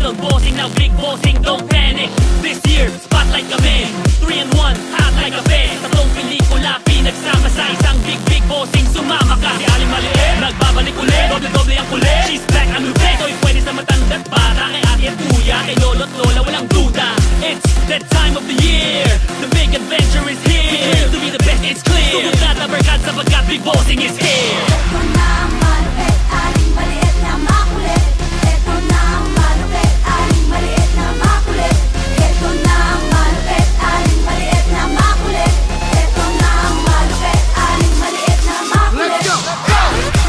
little bossing, now big bossing, don't panic. This year, spotlight kami 3-in-1, hot like a bed. Tatlong pelikula, pinagsama sa isang big bossing. Sumama ka, si Aling Maliit nagbabalik ulit, doble-doble ang kulit. She's back, ang lupit, ko'y pwede sa matanda't bata. Kay ate at kuya, kay lolo't lola, walang duda. It's that time of the year, the big adventure is here. To be the best, it's clear. Sugod na tabarkad sapagkat big bossing is here. Eto na ang malupit, Aling Maliit na makulit. Eto na ang malupit, Aling Maliit na makulit. Eto na ang malupit, Aling Maliit na makulit. Eto na ang malupit, Aling Maliit na makulit. Let's go! Go!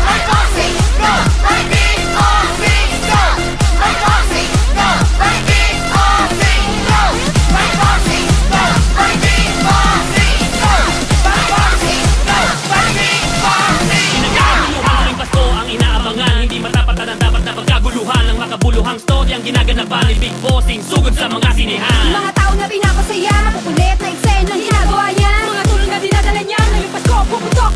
My bossing! Go! My big bossing! Go! My bossing! Go! My big bossing! Go! My bossing! Go! My big bossing! Go! My bossing! Go! My big bossing! Pinagkakaguluhan tuwing Pasko ang inaabangan. Hindi matapatan ang dapat na pagkaguluhan. Ang makabuluhang story ang ginaganapan ni Big Bossing. Sugod sa mga sinehan. Mga tao na pinapasaya, makukulit na eksena ginagawa niya. Mga tulong na dinadala niya, ngayong Pasko, puputok,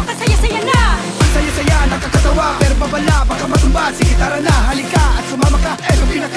kasaya-saya na. Ang saya-saya, nakakatawa, pero babala, baka matumba. Sige tara na, halika at sumama ka. Eto pinaka